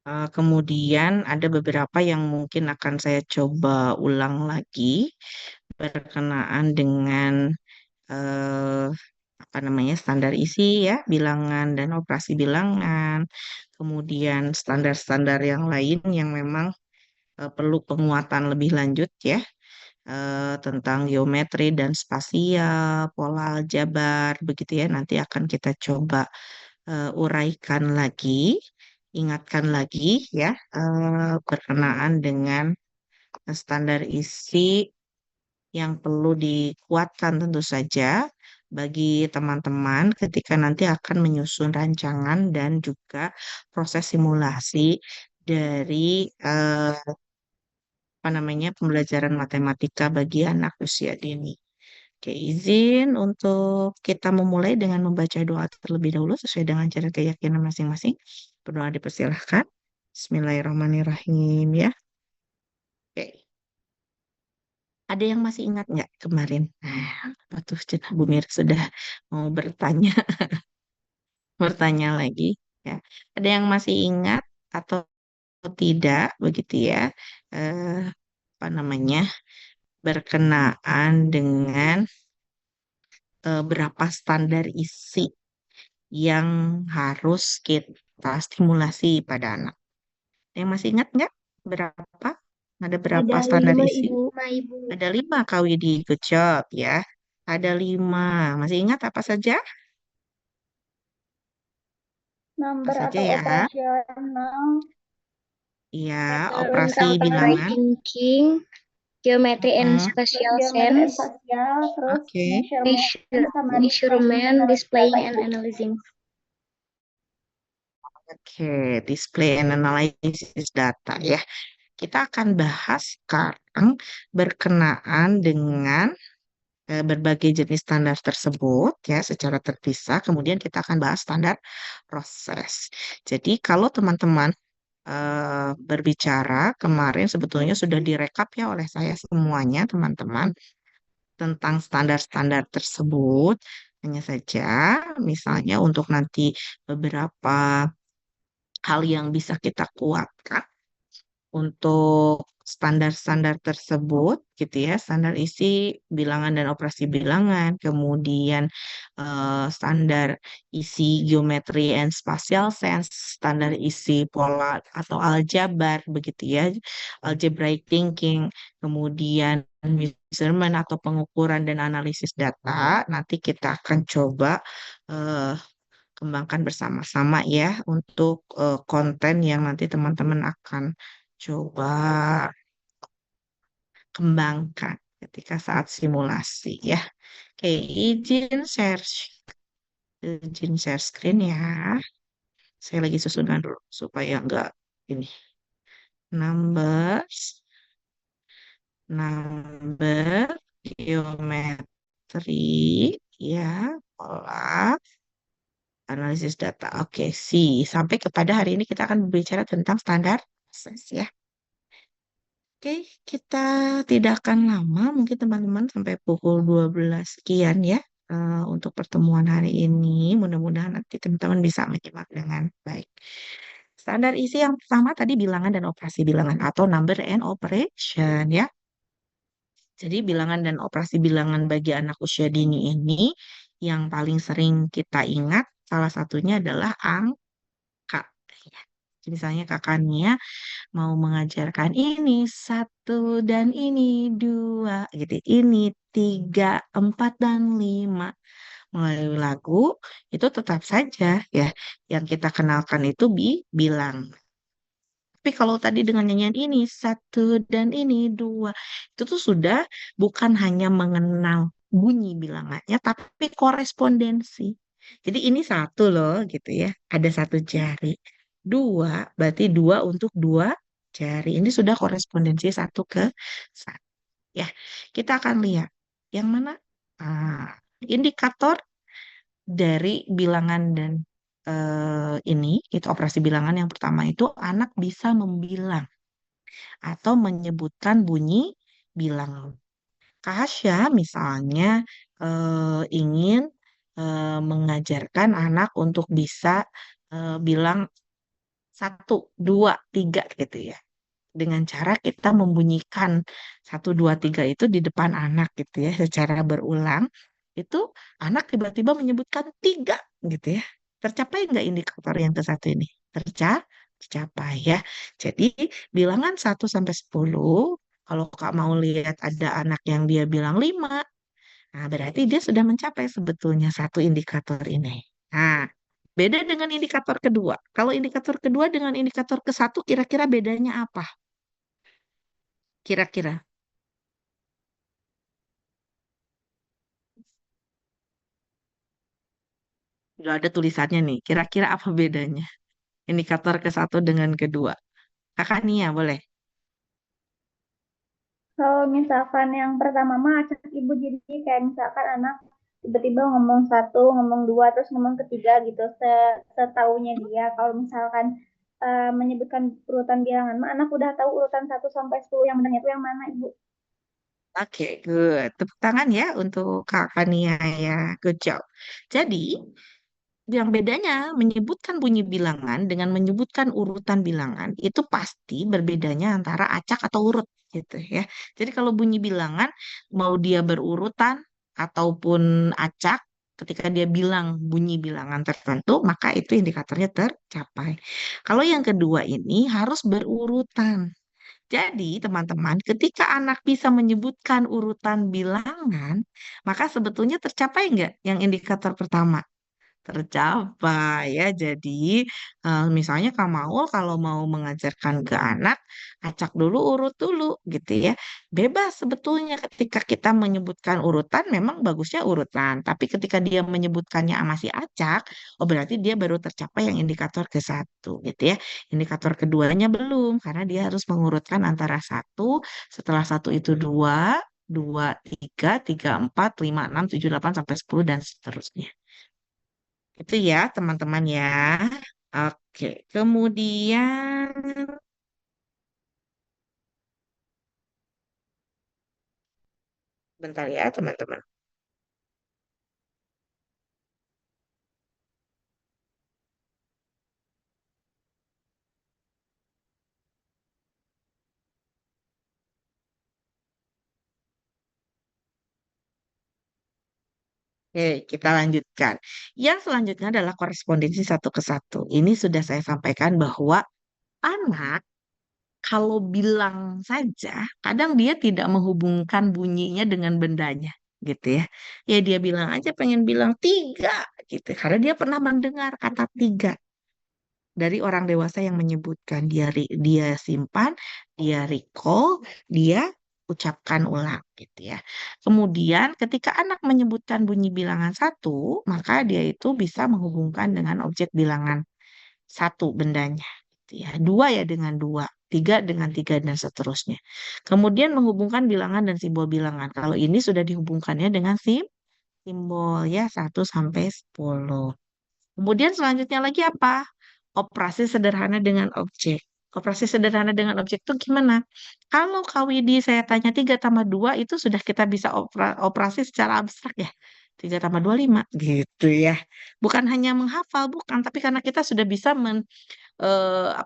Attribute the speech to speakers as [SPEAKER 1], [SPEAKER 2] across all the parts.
[SPEAKER 1] Kemudian ada beberapa yang mungkin akan saya coba ulang lagi berkenaan dengan eh, apa namanya standar isi ya, bilangan dan operasi bilangan. Kemudian standar-standar yang lain yang memang perlu penguatan lebih lanjut ya, tentang geometri dan spasial, pola aljabar, begitu ya. Nanti akan kita coba uraikan lagi, ingatkan lagi ya, berkenaan dengan standar isi yang perlu dikuatkan tentu saja bagi teman-teman ketika nanti akan menyusun rancangan dan juga proses simulasi dari apa namanya pembelajaran matematika bagi anak usia dini. Oke, izin untuk kita memulai dengan membaca doa terlebih dahulu sesuai dengan cara keyakinan masing-masing. Berdoa dipersilahkan. Bismillahirrahmanirrahim ya. Oke. Ada yang masih ingat nggak kemarin? Nah, apa tuh Cenah Bumir sudah mau bertanya, bertanya lagi ya. Ada yang masih ingat atau tidak begitu ya? Eh, apa namanya? Berkenaan dengan berapa standar isi yang harus kita stimulasi pada anak. Yang masih ingat nggak berapa? Ada berapa
[SPEAKER 2] Ada
[SPEAKER 1] standar
[SPEAKER 2] 5,
[SPEAKER 1] isi?
[SPEAKER 2] Ibu.
[SPEAKER 1] Ada 5, Kak Widi. Good job ya. Ada 5. Masih ingat apa saja? Apa
[SPEAKER 2] Number
[SPEAKER 1] saja
[SPEAKER 2] atau
[SPEAKER 1] ya?
[SPEAKER 2] operasional,
[SPEAKER 1] Iya,
[SPEAKER 2] terus
[SPEAKER 1] operasi
[SPEAKER 2] algebraic
[SPEAKER 1] bilangan.
[SPEAKER 2] thinking, geometry and
[SPEAKER 1] Mm-mm.
[SPEAKER 2] spatial sense,
[SPEAKER 1] Oke.
[SPEAKER 2] measurement, displaying and analyzing.
[SPEAKER 1] Oke, display and analysis data ya. Kita akan bahas sekarang berkenaan dengan berbagai jenis standar tersebut ya secara terpisah. Kemudian kita akan bahas standar proses. Jadi kalau teman-teman berbicara kemarin sebetulnya sudah direkap ya oleh saya semuanya teman-teman tentang standar-standar tersebut. Hanya saja misalnya untuk nanti beberapa hal yang bisa kita kuatkan untuk standar-standar tersebut gitu ya, standar isi bilangan dan operasi bilangan, kemudian standar isi geometri and spatial sense, standar isi pola atau aljabar begitu ya, algebraic thinking, kemudian measurement atau pengukuran dan analisis data, nanti kita akan coba eh, kembangkan bersama-sama ya untuk konten yang nanti teman-teman akan coba kembangkan ketika saat simulasi ya. Oke, izin share screen ya. Saya lagi susunkan dulu supaya enggak ini numbers, number, geometri, ya, pola, analisis data. Oke, sih. Sampai kepada hari ini kita akan berbicara tentang standar proses ya. Oke, kita tidak akan lama, mungkin teman-teman sampai pukul 12 sekian ya untuk pertemuan hari ini. Mudah-mudahan nanti teman-teman bisa menyimak dengan baik. Standar isi yang pertama tadi bilangan dan operasi bilangan atau number and operation ya. Jadi bilangan dan operasi bilangan bagi anak usia dini ini yang paling sering kita ingat salah satunya adalah angka. Ya. Misalnya kakaknya mau mengajarkan ini satu dan ini dua gitu, ini tiga, empat dan lima melalui lagu itu tetap saja ya yang kita kenalkan itu bilang. Tapi kalau tadi dengan nyanyian ini satu dan ini dua itu tuh sudah bukan hanya mengenal bunyi bilangannya tapi korespondensi. Jadi ini satu loh gitu ya, ada satu jari. Dua, berarti dua untuk dua jari. Ini sudah korespondensi satu ke satu. Ya, kita akan lihat yang mana indikator dari bilangan dan ini, itu operasi bilangan yang pertama itu anak bisa membilang atau menyebutkan bunyi bilang. Kak Hasya misalnya ingin mengajarkan anak untuk bisa bilang satu, dua, tiga gitu ya. Dengan cara kita membunyikan satu, dua, tiga itu di depan anak gitu ya, secara berulang, itu anak tiba-tiba menyebutkan tiga gitu ya. Tercapai nggak indikator yang ke satu ini? Tercapai ya. Jadi bilangan 1 sampai 10, kalau Kak mau lihat ada anak yang dia bilang 5, nah berarti dia sudah mencapai sebetulnya satu indikator ini. Nah, beda dengan indikator kedua. Kalau indikator kedua dengan indikator ke satu, kira-kira bedanya apa? Kira-kira. Udah ada tulisannya nih. Kira-kira apa bedanya? Indikator ke satu dengan kedua. Kakak Nia, boleh?
[SPEAKER 2] Kalau misalkan yang pertama mah acak ibu, jadi kayak misalkan anak tiba-tiba ngomong satu, ngomong dua, terus ngomong ketiga gitu, setaunya dia. Kalau misalkan menyebutkan urutan bilangan mah anak udah tahu urutan 1 sampai 10 yang benar itu yang mana ibu.
[SPEAKER 1] Oke, good. Tepuk tangan ya untuk Kakak Nia ya. Good job. Jadi, yang bedanya menyebutkan bunyi bilangan dengan menyebutkan urutan bilangan itu pasti berbedanya antara acak atau urut gitu ya. Jadi kalau bunyi bilangan mau dia berurutan ataupun acak, ketika dia bilang bunyi bilangan tertentu maka itu indikatornya tercapai. Kalau yang kedua ini harus berurutan. Jadi teman-teman, ketika anak bisa menyebutkan urutan bilangan, maka sebetulnya tercapai nggak yang indikator pertama? Tercapai ya. Jadi misalnya Kamal kalau mau mengajarkan ke anak, acak dulu urut dulu gitu ya. Bebas sebetulnya ketika kita menyebutkan urutan memang bagusnya urutan. Tapi ketika dia menyebutkannya masih acak, oh berarti dia baru tercapai yang indikator ke satu gitu ya. Indikator keduanya belum karena dia harus mengurutkan antara satu, setelah satu itu dua, dua, tiga, tiga, empat, lima, enam, tujuh, delapan, sampai 10 dan seterusnya. Itu ya, teman-teman ya. Oke, kemudian bentar ya, teman-teman. Oke, kita lanjutkan. Yang selanjutnya adalah korespondensi satu ke satu. Ini sudah saya sampaikan bahwa anak kalau bilang saja, kadang dia tidak menghubungkan bunyinya dengan bendanya, gitu ya. Ya dia bilang aja pengen bilang tiga, gitu. Karena dia pernah mendengar kata tiga dari orang dewasa yang menyebutkan dia simpan, dia recall, dia ucapkan ulang gitu ya. Kemudian ketika anak menyebutkan bunyi bilangan satu, maka dia itu bisa menghubungkan dengan objek bilangan satu bendanya gitu ya. Dua ya dengan dua, tiga dengan tiga dan seterusnya. Kemudian menghubungkan bilangan dan simbol bilangan. Kalau ini sudah dihubungkannya dengan simbol ya 1 sampai 10. Kemudian selanjutnya lagi apa? Operasi sederhana dengan objek. Operasi sederhana dengan objek itu gimana? Kalau Kak Widi saya tanya 3 tambah 2 itu sudah kita bisa operasi secara abstrak ya. 3 tambah 2 5 gitu ya. Bukan hanya menghafal, bukan. Tapi karena kita sudah bisa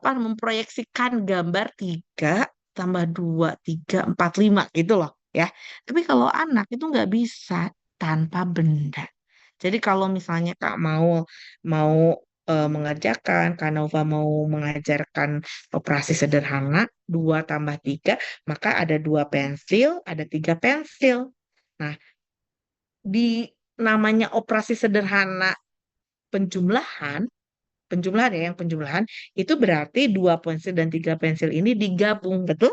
[SPEAKER 1] memproyeksikan gambar 3 tambah 2 3 4 5 gitu loh ya. Tapi kalau anak itu nggak bisa tanpa benda. Jadi kalau misalnya Kak mau mau mengerjakan, Kak Nova mau mengajarkan operasi sederhana 2 tambah 3, maka ada 2 pensil, ada 3 pensil. Nah, di namanya operasi sederhana penjumlahan, penjumlahan ya, yang penjumlahan itu berarti 2 pensil dan 3 pensil ini digabung, betul?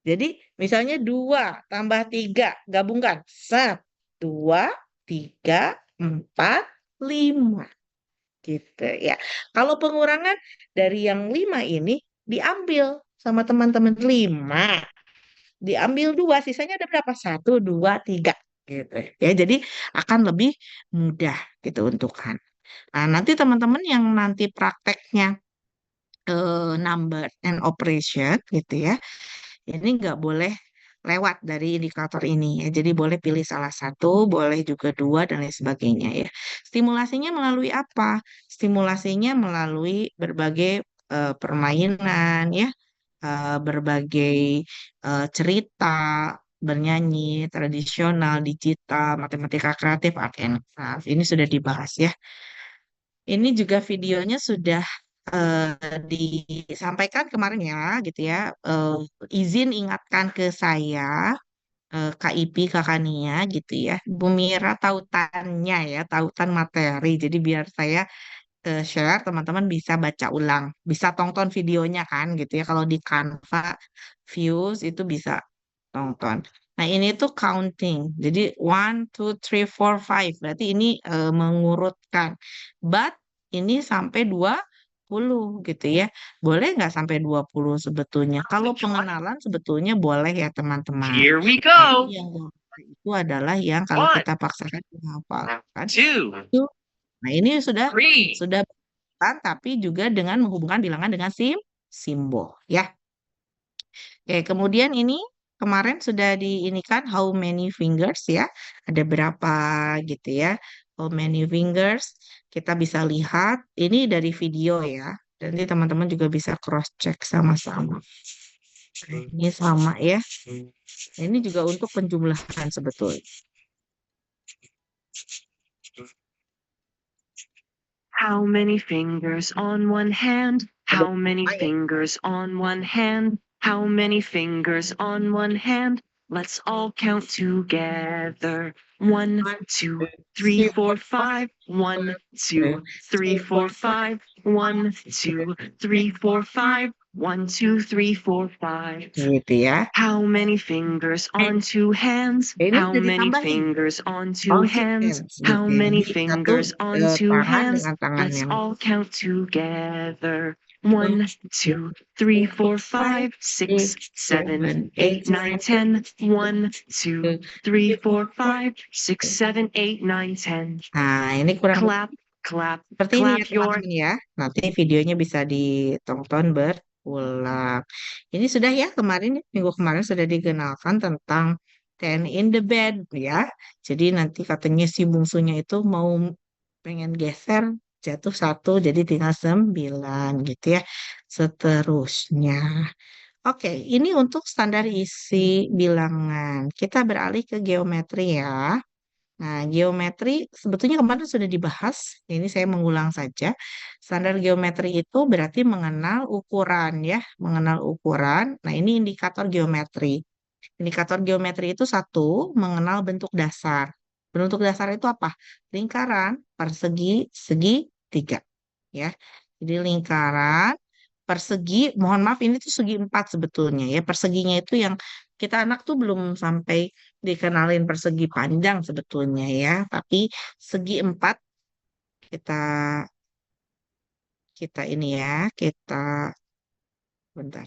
[SPEAKER 1] Jadi misalnya 2 tambah 3, gabungkan. Set, 2 3 4 5 gitu ya. Kalau pengurangan dari yang 5 ini diambil sama teman-teman 5, diambil 2, sisanya ada berapa? 1 2 3 gitu ya. Jadi akan lebih mudah gitu untuk kan. Nah, nanti teman-teman yang nanti prakteknya number and operation gitu ya. Ini nggak boleh lewat dari indikator ini ya. Jadi boleh pilih salah satu, boleh juga dua dan lain sebagainya ya. Stimulasinya melalui apa? Stimulasinya melalui berbagai permainan ya, berbagai cerita, bernyanyi, tradisional, digital, matematika kreatif, art and craft. Ini sudah dibahas ya. Ini juga videonya sudah disampaikan kemarin ya, gitu ya. Izin ingatkan ke saya, KIP Kakak Nia gitu ya. Bu Mira tautannya ya, tautan materi. Jadi biar saya share, teman-teman bisa baca ulang, bisa tonton videonya kan gitu ya. Kalau di Canva Views itu bisa tonton. Nah ini tuh counting, jadi 1, 2, 3, 4, 5. Berarti ini mengurutkan. But ini sampai 20 gitu ya. Boleh nggak sampai 20 sebetulnya? Kalau pengenalan sebetulnya boleh ya teman-teman.
[SPEAKER 3] Here we
[SPEAKER 1] Tapi
[SPEAKER 3] go.
[SPEAKER 1] yang boleh itu adalah yang kalau
[SPEAKER 3] One,
[SPEAKER 1] kita paksakan menghafalkan.
[SPEAKER 3] two,
[SPEAKER 1] Nah, ini sudah
[SPEAKER 3] three.
[SPEAKER 1] sudah bukan, tapi juga dengan menghubungkan bilangan dengan simbol ya. Oke, kemudian ini kemarin sudah diinikan how many fingers ya. Ada berapa gitu ya. How many fingers. Kita bisa lihat ini dari video ya. Dan nanti teman-teman juga bisa cross check sama-sama. Ini sama ya. Ini juga untuk penjumlahan sebetulnya.
[SPEAKER 3] How many fingers on one hand? How many fingers on one hand? How many fingers on one hand? Let's all count together. 1, 2, 3, 4, 5. 1, 2, 3, 4, 5. 1, 2, 3, 4, 5. 1, 2, 3, 4, 5.
[SPEAKER 1] Gitu ya.
[SPEAKER 3] How many fingers on two hands?
[SPEAKER 1] Ini
[SPEAKER 3] How
[SPEAKER 1] sudah
[SPEAKER 3] many
[SPEAKER 1] ditambahin.
[SPEAKER 3] fingers on two hands?
[SPEAKER 1] Hands
[SPEAKER 3] How
[SPEAKER 1] gitu ya.
[SPEAKER 3] many
[SPEAKER 1] Jadi satu
[SPEAKER 3] fingers on two
[SPEAKER 1] tangan
[SPEAKER 3] hands?
[SPEAKER 1] dengan tangan
[SPEAKER 3] Let's
[SPEAKER 1] yang
[SPEAKER 3] all count together. 1, 2, 3, 4, 5, 6, 7, 8, 9, 10. 1, 2, 3, 4, 5, 6, 7, 8, 9, 10.
[SPEAKER 1] Nah, ini kurang
[SPEAKER 3] Clap, clap,
[SPEAKER 1] seperti ini ya
[SPEAKER 3] clap your.
[SPEAKER 1] teman-teman ya. Nanti videonya bisa ditonton berulang. Ini sudah ya kemarin, minggu kemarin sudah dikenalkan tentang ten in the bed ya. Jadi nanti katanya si bungsunya itu mau pengen geser jatuh satu jadi tinggal 9 gitu ya. Seterusnya. Oke, ini untuk standar isi bilangan. Kita beralih ke geometri ya. Nah, geometri sebetulnya kemarin sudah dibahas. Ini saya mengulang saja. Standar geometri itu berarti mengenal ukuran ya, mengenal ukuran. Nah, ini indikator geometri. Indikator geometri itu satu, mengenal bentuk dasar. Bentuk dasar itu apa? Lingkaran, persegi, segitiga. Ya, jadi lingkaran, persegi. Mohon maaf, ini tuh segi empat sebetulnya ya. Perseginya itu yang kita anak tuh belum sampai dikenalin persegi panjang sebetulnya ya. Tapi segi empat kita kita ini ya, kita bentar.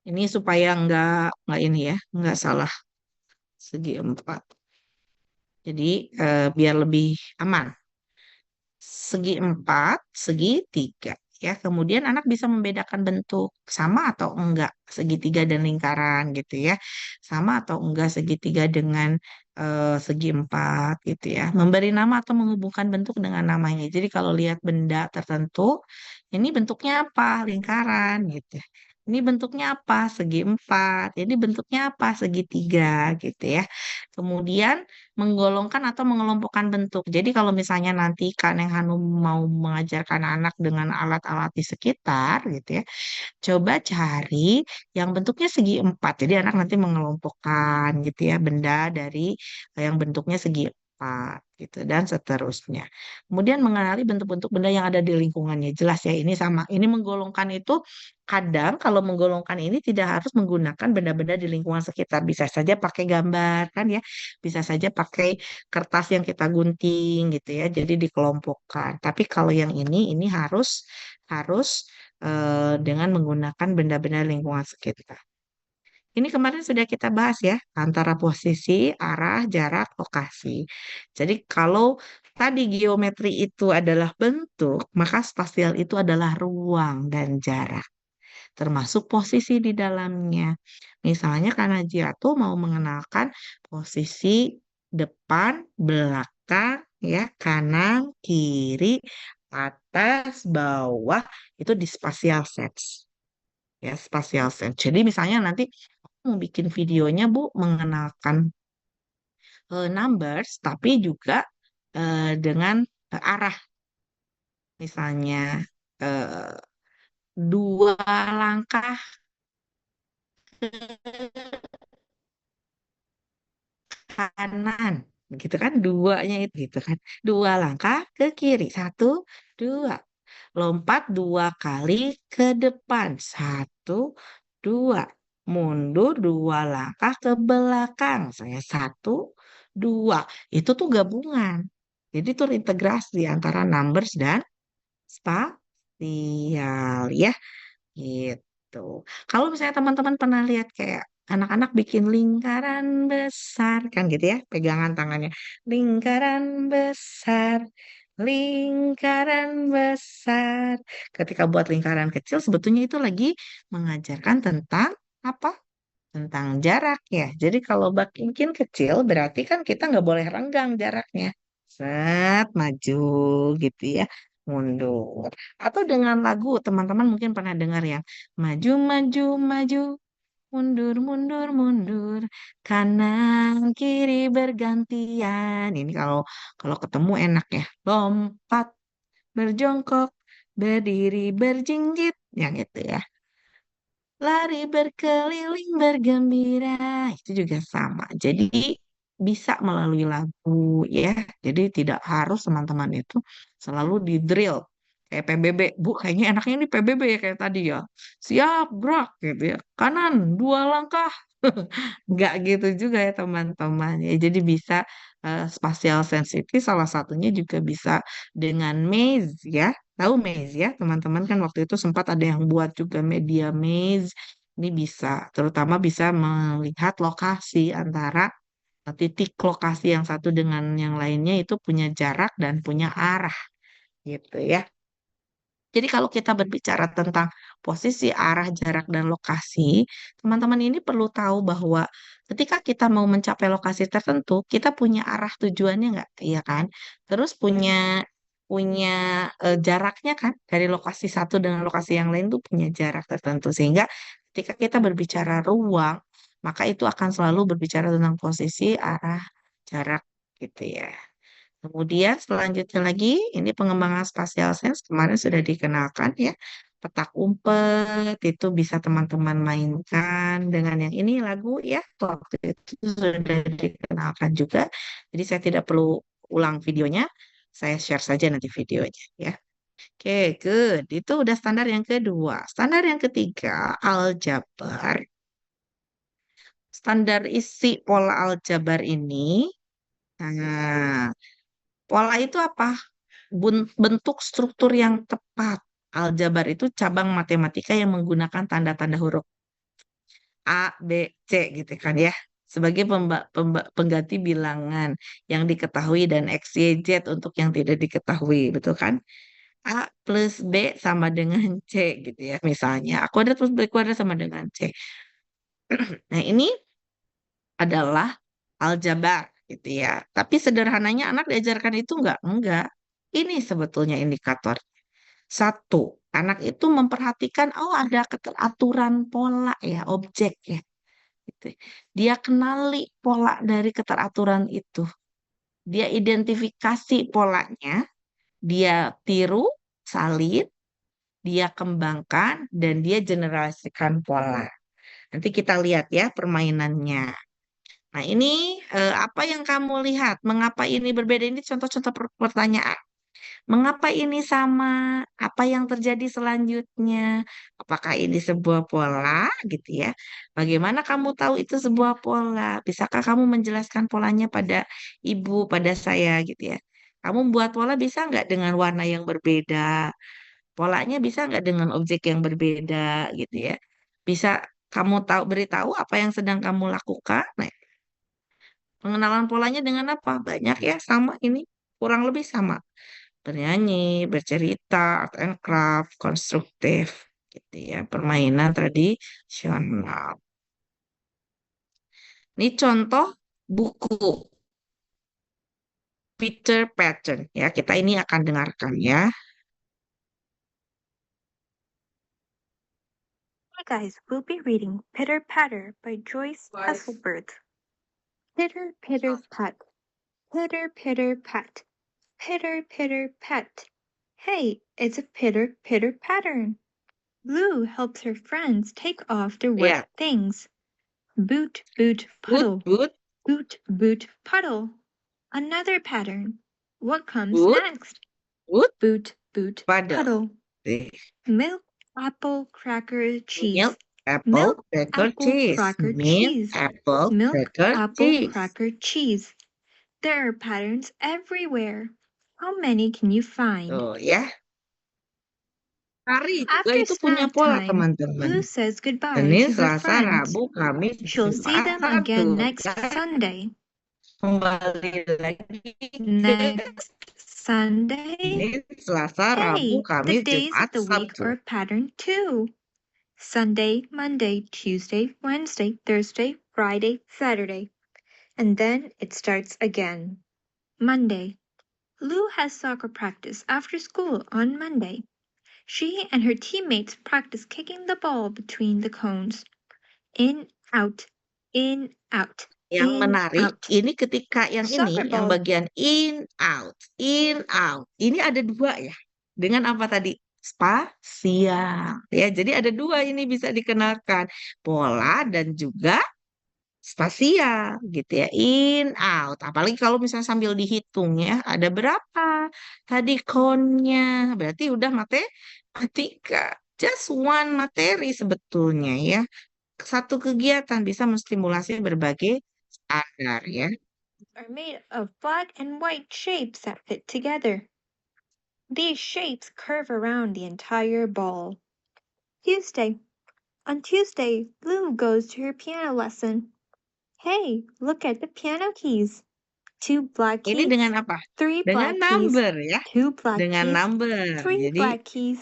[SPEAKER 1] Ini supaya nggak ini ya, nggak salah segi empat. Jadi biar lebih aman. Segi empat, segi tiga. Ya, kemudian anak bisa membedakan bentuk sama atau enggak segitiga dan lingkaran gitu ya. Sama atau enggak segitiga dengan segi empat gitu ya. Memberi nama atau menghubungkan bentuk dengan namanya. Jadi kalau lihat benda tertentu, ini bentuknya apa? Lingkaran gitu ya. Ini bentuknya apa? Segi empat. Ini bentuknya apa? Segitiga gitu ya. Kemudian menggolongkan atau mengelompokkan bentuk. Jadi kalau misalnya nanti Kak Neng Hanum mau mengajarkan anak dengan alat-alat di sekitar gitu ya, coba cari yang bentuknya segi empat. Jadi anak nanti mengelompokkan gitu ya benda dari yang bentuknya segi empat gitu dan seterusnya. Kemudian mengenali bentuk-bentuk benda yang ada di lingkungannya. Jelas ya ini sama. Ini menggolongkan itu kadang kalau menggolongkan ini tidak harus menggunakan benda-benda di lingkungan sekitar. Bisa saja pakai gambar kan ya. Bisa saja pakai kertas yang kita gunting gitu ya. Jadi dikelompokkan. Tapi kalau yang ini harus harus dengan menggunakan benda-benda lingkungan sekitar. Ini kemarin sudah kita bahas ya, antara posisi, arah, jarak, lokasi. Jadi kalau tadi geometri itu adalah bentuk, maka spasial itu adalah ruang dan jarak, termasuk posisi di dalamnya. Misalnya karena tuh mau mengenalkan posisi depan, belakang, ya, kanan, kiri, atas, bawah, itu di spatial sense. Ya, spatial sense. Jadi misalnya nanti aku mau bikin videonya, Bu, mengenalkan numbers, tapi juga dengan arah. Misalnya eh, 2 langkah ke kanan, gitu kan? Duanya itu gitu kan? 2 langkah ke kiri, 1, 2. Lompat 2 kali ke depan, 1, 2. Mundur 2 langkah ke belakang, saya 1, 2. Itu tuh gabungan. Jadi itu integrasi antara numbers dan spasial ya. Gitu. Kalau misalnya teman-teman pernah lihat kayak anak-anak bikin lingkaran besar kan gitu ya, pegangan tangannya. Lingkaran besar, lingkaran besar. Ketika buat lingkaran kecil sebetulnya itu lagi mengajarkan tentang apa? Tentang jarak ya. Jadi kalau bikin kecil berarti kan kita nggak boleh renggang jaraknya. Set, maju gitu ya. Mundur. Atau dengan lagu, teman-teman mungkin pernah dengar yang maju, maju, maju, mundur, mundur, mundur, kanan, kiri bergantian. Ini kalau kalau ketemu enak ya. Lompat, berjongkok, berdiri, berjinjit, yang itu ya. Lari berkeliling bergembira itu juga sama. Jadi bisa melalui lagu ya. Jadi tidak harus teman-teman itu selalu di drill kayak PBB. Bu, kayaknya enaknya ini PBB ya kayak tadi ya. Siap, gerak gitu ya. Kanan 2 langkah. Nggak gitu juga ya teman-teman. Ya, jadi bisa spatial sensitif salah satunya juga bisa dengan maze ya. Tahu maze ya, teman-teman kan waktu itu sempat ada yang buat juga media maze. Ini bisa, terutama bisa melihat lokasi antara titik lokasi yang satu dengan yang lainnya itu punya jarak dan punya arah gitu ya. Jadi kalau kita berbicara tentang posisi, arah, jarak, dan lokasi, teman-teman ini perlu tahu bahwa ketika kita mau mencapai lokasi tertentu, kita punya arah tujuannya nggak? Iya kan? Terus punya punya jaraknya kan dari lokasi satu dengan lokasi yang lain tuh punya jarak tertentu. Sehingga ketika kita berbicara ruang, maka itu akan selalu berbicara tentang posisi, arah, jarak gitu ya. Kemudian selanjutnya lagi, ini pengembangan spatial sense kemarin sudah dikenalkan ya. Petak umpet itu bisa teman-teman mainkan dengan yang ini lagu ya. Waktu itu sudah dikenalkan juga. Jadi saya tidak perlu ulang videonya. Saya share saja nanti videonya ya. Oke, good. Itu udah standar yang kedua. Standar yang ketiga, aljabar. Standar isi pola aljabar ini. Nah, pola itu apa? Bentuk struktur yang tepat. Aljabar itu cabang matematika yang menggunakan tanda-tanda huruf A, B, C gitu kan ya. Sebagai pengganti bilangan yang diketahui dan X, Y, Z untuk yang tidak diketahui. Betul kan? A plus B sama dengan C gitu ya. Misalnya A kuadrat plus B kuadrat sama dengan C. Nah ini adalah aljabar gitu ya. Tapi sederhananya anak diajarkan itu enggak? Enggak. Ini sebetulnya indikator. Satu, anak itu memperhatikan, oh ada keteraturan pola ya, objek ya. Gitu. Dia kenali pola dari keteraturan itu. Dia identifikasi polanya, dia tiru, salin, dia kembangkan, dan dia generasikan pola. Nanti kita lihat ya permainannya. Nah ini apa yang kamu lihat? Mengapa ini berbeda? Ini contoh-contoh pertanyaan. Mengapa ini sama? Apa yang terjadi selanjutnya? Apakah ini sebuah pola gitu ya? Bagaimana kamu tahu itu sebuah pola? Bisakah kamu menjelaskan polanya pada ibu, pada saya gitu ya? Kamu buat pola bisa nggak dengan warna yang berbeda? Polanya bisa nggak dengan objek yang berbeda gitu ya? Bisa kamu tahu beritahu apa yang sedang kamu lakukan? Nah, pengenalan polanya dengan apa? Banyak ya, sama ini kurang lebih sama bernyanyi, bercerita, art and craft, konstruktif, gitu ya, permainan tradisional. Ini contoh buku Peter Pattern ya. Kita ini akan dengarkan ya.
[SPEAKER 4] guys, we'll be reading Pitter Patter by Joyce Hesselberg. Pitter, pitter, pat. Pitter, pitter, pat. Pitter, pitter, pat. Hey, it's a pitter, pitter pattern. Lou helps her friends take off their wet
[SPEAKER 1] Ya,
[SPEAKER 4] things. Boot, boot,
[SPEAKER 1] boot,
[SPEAKER 4] puddle.
[SPEAKER 1] boot,
[SPEAKER 4] Boot, boot, puddle. Another pattern. What comes
[SPEAKER 1] boot,
[SPEAKER 4] next?
[SPEAKER 1] boot,
[SPEAKER 4] Boot, boot,
[SPEAKER 1] paddle.
[SPEAKER 4] puddle.
[SPEAKER 1] Nih,
[SPEAKER 4] Milk, apple, cracker, cheese.
[SPEAKER 1] milk, apple,
[SPEAKER 4] Milk,
[SPEAKER 1] cracker,
[SPEAKER 4] apple,
[SPEAKER 1] cheese.
[SPEAKER 4] cracker,
[SPEAKER 1] Milk,
[SPEAKER 4] cheese.
[SPEAKER 1] apple,
[SPEAKER 4] Milk,
[SPEAKER 1] cracker,
[SPEAKER 4] apple,
[SPEAKER 1] cheese.
[SPEAKER 4] cracker, cheese. There are patterns everywhere. How many can you find?
[SPEAKER 1] Tuh ya. Hari juga
[SPEAKER 4] After
[SPEAKER 1] itu punya
[SPEAKER 4] snack
[SPEAKER 1] pola,
[SPEAKER 4] time,
[SPEAKER 1] teman-teman.
[SPEAKER 4] Lou says goodbye
[SPEAKER 1] Senin,
[SPEAKER 4] to her
[SPEAKER 1] Selasa,
[SPEAKER 4] friends.
[SPEAKER 1] Rabu, Kamis,
[SPEAKER 4] She'll see
[SPEAKER 1] Jumat,
[SPEAKER 4] them
[SPEAKER 1] Sabtu.
[SPEAKER 4] again next
[SPEAKER 1] Ya,
[SPEAKER 4] Sunday.
[SPEAKER 1] kembali lagi ke
[SPEAKER 4] Next Sunday?
[SPEAKER 1] Senin, Selasa, Rabu,
[SPEAKER 4] Hey, the
[SPEAKER 1] Kamis,
[SPEAKER 4] days
[SPEAKER 1] Jumat,
[SPEAKER 4] of the week
[SPEAKER 1] Sabtu.
[SPEAKER 4] are a pattern too. Sunday, Monday, Tuesday, Wednesday, Thursday, Friday, Saturday. And then it starts again. Monday. Lou has soccer practice after school on Monday. She and her teammates practice kicking the ball between the cones. In, out, in, out,
[SPEAKER 1] Yang
[SPEAKER 4] in,
[SPEAKER 1] menarik,
[SPEAKER 4] out.
[SPEAKER 1] ini ketika yang
[SPEAKER 4] Soccer
[SPEAKER 1] ini, yang
[SPEAKER 4] ball.
[SPEAKER 1] bagian in, out, in, out. Ini ada dua ya. Dengan apa tadi? Spasial. Ya, jadi ada dua ini bisa dikenakan. Pola dan juga spasial gitu ya. In, out. Apalagi kalau misalnya sambil dihitung ya, ada berapa tadi konnya. Berarti udah matematika. Just one materi sebetulnya ya. Satu kegiatan bisa menstimulasi berbagai standar ya.
[SPEAKER 4] Are made of black and white shapes that fit together. These shapes curve around the entire ball. Tuesday. On Tuesday, Lou goes to her piano lesson. Hey, look at the piano keys. 2 black
[SPEAKER 1] Ini
[SPEAKER 4] keys,
[SPEAKER 1] dengan apa?
[SPEAKER 4] 3
[SPEAKER 1] Dengan
[SPEAKER 4] black keys,
[SPEAKER 1] number ya.
[SPEAKER 4] 2 black
[SPEAKER 1] Dengan
[SPEAKER 4] keys,
[SPEAKER 1] number.
[SPEAKER 4] 3
[SPEAKER 1] Jadi
[SPEAKER 4] black keys,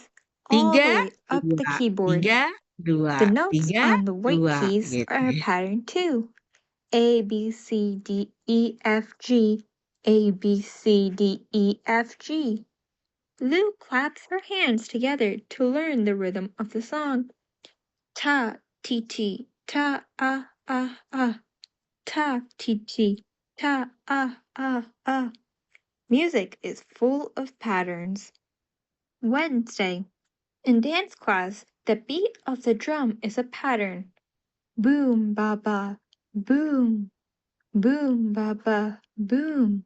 [SPEAKER 4] all the
[SPEAKER 1] 3,
[SPEAKER 4] way up the
[SPEAKER 1] 2,
[SPEAKER 4] keyboard.
[SPEAKER 1] 3, 2,
[SPEAKER 4] The notes
[SPEAKER 1] 3,
[SPEAKER 4] on the white
[SPEAKER 1] 2
[SPEAKER 4] keys
[SPEAKER 1] gitu
[SPEAKER 4] are a
[SPEAKER 1] ya.
[SPEAKER 4] pattern too. A, B, C, D, E, F, G. A, B, C, D, E, F, G. Lou claps her hands together to learn the rhythm of the song. Ta, ti, ti, ta, ah, ah, ah. Ta, ti, ti, ta, ah, ah, ah. Music is full of patterns. Wednesday. In dance class, the beat of the drum is a pattern. Boom, ba, ba, boom. Boom, ba, ba, boom.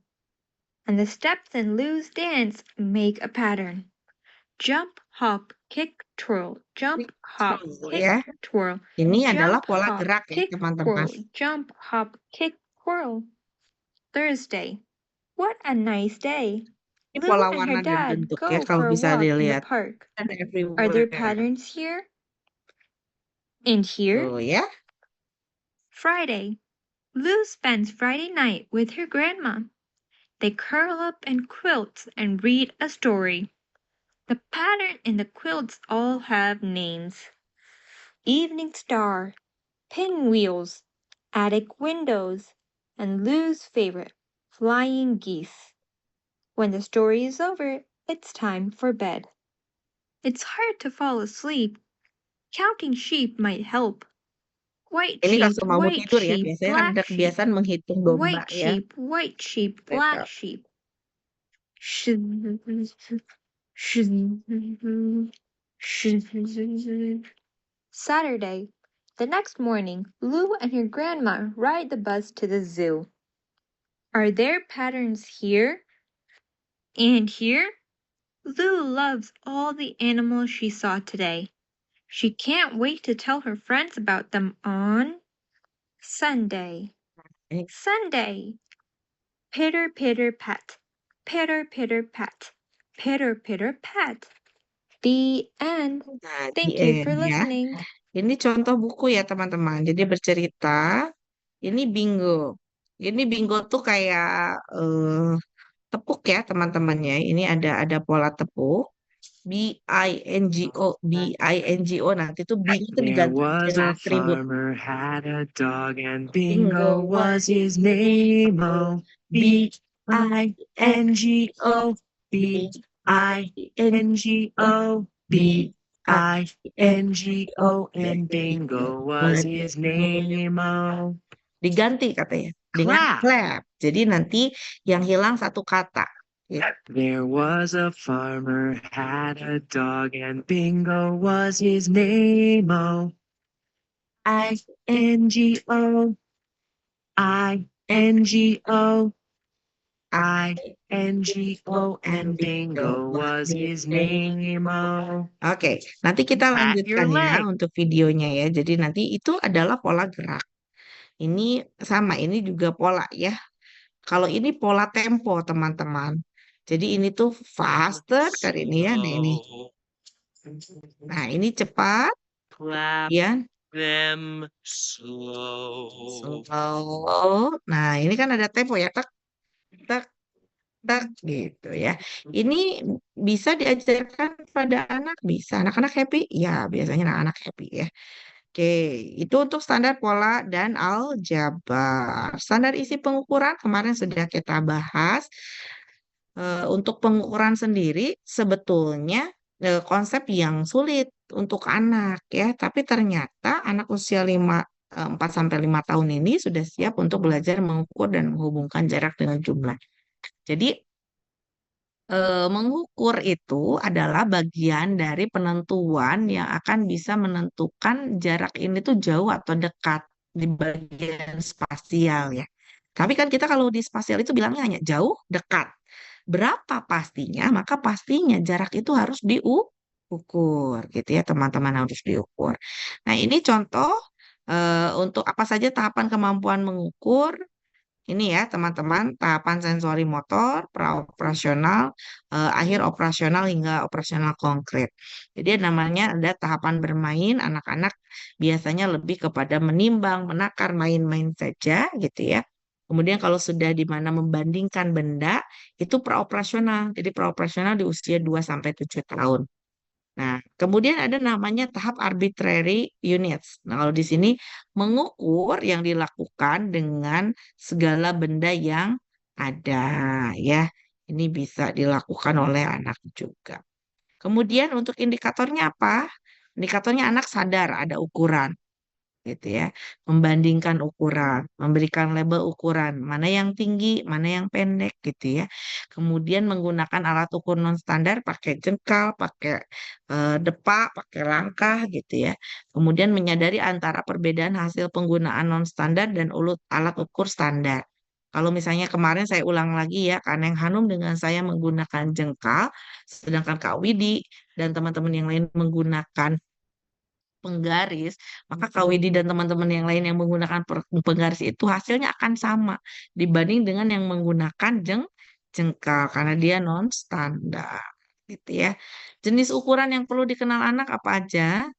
[SPEAKER 4] And the steps in Lou's dance make a pattern. Jump, hop, kick, twirl. Jump, hop,
[SPEAKER 1] Twirl
[SPEAKER 4] kick,
[SPEAKER 1] ya.
[SPEAKER 4] twirl.
[SPEAKER 1] Ini adalah
[SPEAKER 4] Jump,
[SPEAKER 1] pola
[SPEAKER 4] hop,
[SPEAKER 1] gerak ya
[SPEAKER 4] kick,
[SPEAKER 1] teman-teman.
[SPEAKER 4] twirl. Jump, hop, kick, twirl. Thursday. What a nice day.
[SPEAKER 1] Ini
[SPEAKER 4] Lou
[SPEAKER 1] pola
[SPEAKER 4] and her
[SPEAKER 1] warna dan
[SPEAKER 4] dad
[SPEAKER 1] bentuk ya
[SPEAKER 4] go
[SPEAKER 1] kalau
[SPEAKER 4] for a
[SPEAKER 1] bisa
[SPEAKER 4] walk in the
[SPEAKER 1] dilihat.
[SPEAKER 4] park.
[SPEAKER 1] Ada
[SPEAKER 4] Are there
[SPEAKER 1] everywhere.
[SPEAKER 4] patterns here? And here?
[SPEAKER 1] Tuh ya.
[SPEAKER 4] Friday. Lou spends Friday night with her grandma. They curl up in quilts and read a story. The pattern in the quilts all have names. Evening Star, Pinwheels, Attic Windows, and Lou's favorite, Flying Geese. When the story is over, it's time for bed. It's hard to fall asleep. Counting sheep might help. White
[SPEAKER 1] Ini
[SPEAKER 4] sheep,
[SPEAKER 1] langsung mau
[SPEAKER 4] white
[SPEAKER 1] tidur ya.
[SPEAKER 4] sheep,
[SPEAKER 1] Biasanya kan ada
[SPEAKER 4] black sheep.
[SPEAKER 1] kebiasaan menghitung domba
[SPEAKER 4] White
[SPEAKER 1] ya.
[SPEAKER 4] sheep, white sheep, black sheep. Saturday. The next morning, Lou and her grandma ride the bus to the zoo. Are there patterns here? And here? Lou loves all the animals she saw today. She can't wait to tell her friends about them on Sunday. Sunday. Pitter, pitter, pat. Pitter, pitter, pat. Pitter, pitter, pat. The end.
[SPEAKER 1] Nah,
[SPEAKER 4] Thank
[SPEAKER 1] the
[SPEAKER 4] you for
[SPEAKER 1] end ya.
[SPEAKER 4] listening.
[SPEAKER 1] Ini contoh buku ya teman-teman. Jadi bercerita. Ini bingo. Ini bingo tuh kayak tepuk ya teman-temannya. Ini ada pola tepuk. BINGO, BINGO. Nanti tuh bingo tuh
[SPEAKER 3] There
[SPEAKER 1] diganti
[SPEAKER 3] was
[SPEAKER 1] dengan
[SPEAKER 3] a
[SPEAKER 1] atribut.
[SPEAKER 3] farmer had a dog and
[SPEAKER 1] Bingo
[SPEAKER 3] Bingo was his name. Oh, BINGO, BINGO, BINGO. I-N-G-O, and bingo was his name-o.
[SPEAKER 1] Diganti katanya dengan
[SPEAKER 3] Clap.
[SPEAKER 1] clap. Jadi nanti yang hilang satu kata. Gitu.
[SPEAKER 3] There was a farmer had a dog, and bingo was his name-o. I-N-G-O, I-N-G-O, I-N-G-O, and bingo was his name-o.
[SPEAKER 1] Oke, nanti kita
[SPEAKER 3] Pat
[SPEAKER 1] lanjutkan
[SPEAKER 3] your
[SPEAKER 1] ya
[SPEAKER 3] leg.
[SPEAKER 1] untuk videonya ya. Jadi nanti itu adalah pola gerak. Ini sama, ini juga pola ya. Kalau ini pola tempo teman-teman. Jadi ini tuh faster kan ini ya. Nah ini. Nah ini cepat
[SPEAKER 3] Clap
[SPEAKER 1] ya.
[SPEAKER 3] them slow.
[SPEAKER 1] Slow. Nah ini kan ada tempo ya. Tak, tak, tak gitu ya. Ini bisa diajarkan pada anak, bisa. Anak-anak happy? Ya, biasanya anak-anak happy ya. Oke, itu untuk standar pola dan aljabar. Standar isi pengukuran kemarin sudah kita bahas. Untuk pengukuran sendiri sebetulnya konsep yang sulit untuk anak ya, tapi ternyata anak usia 4 sampai 5 tahun ini sudah siap untuk belajar mengukur dan menghubungkan jarak dengan jumlah. Jadi mengukur itu adalah bagian dari penentuan yang akan bisa menentukan jarak ini tuh jauh atau dekat di bagian spasial ya. Tapi kan kita kalau di spasial itu bilangnya hanya jauh, dekat. Berapa pastinya? Maka pastinya jarak itu harus diukur gitu ya, teman-teman harus diukur. Nah, ini contoh untuk apa saja tahapan kemampuan mengukur. Ini ya teman-teman, tahapan sensori motor, praoperasional, akhir operasional hingga operasional konkret. Jadi namanya ada tahapan bermain, anak-anak biasanya lebih kepada menimbang, menakar, main-main saja gitu ya. Kemudian kalau sudah di mana membandingkan benda, itu praoperasional. Jadi praoperasional di usia 2 sampai 7 tahun. Nah, kemudian ada namanya tahap arbitrary units. Nah, kalau di sini mengukur yang dilakukan dengan segala benda yang ada ya. Ini bisa dilakukan oleh anak juga. Kemudian untuk indikatornya apa? Indikatornya anak sadar ada ukuran gitu ya, membandingkan ukuran, memberikan label ukuran, mana yang tinggi, mana yang pendek gitu ya. Kemudian menggunakan alat ukur non standar, pakai jengkal, pakai depak, pakai langkah gitu ya. Kemudian menyadari antara perbedaan hasil penggunaan non standar dan alat ukur standar. Kalau misalnya kemarin saya ulang lagi ya, Kaneng Hanum dengan saya menggunakan jengkal, sedangkan Kak Widi dan teman-teman yang lain menggunakan penggaris, maka Kak Widi dan teman-teman yang lain yang menggunakan penggaris itu hasilnya akan sama dibanding dengan yang menggunakan jengkal karena dia non standar gitu ya. Jenis ukuran yang perlu dikenal anak apa aja?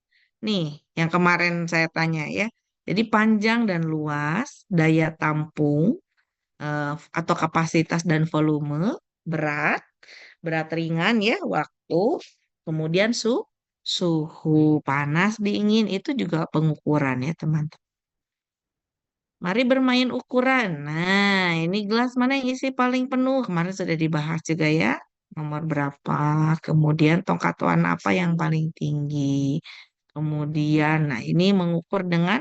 [SPEAKER 1] Nih, yang kemarin saya tanya ya. Jadi panjang dan luas, daya tampung atau kapasitas dan volume, berat, berat ringan ya, waktu, kemudian suhu panas, dingin itu juga pengukuran ya teman-teman. Mari bermain ukuran. Nah, ini gelas mana yang isi paling penuh? Kemarin sudah dibahas juga ya. Nomor berapa? Kemudian tongkat warna apa yang paling tinggi? Kemudian, nah ini mengukur dengan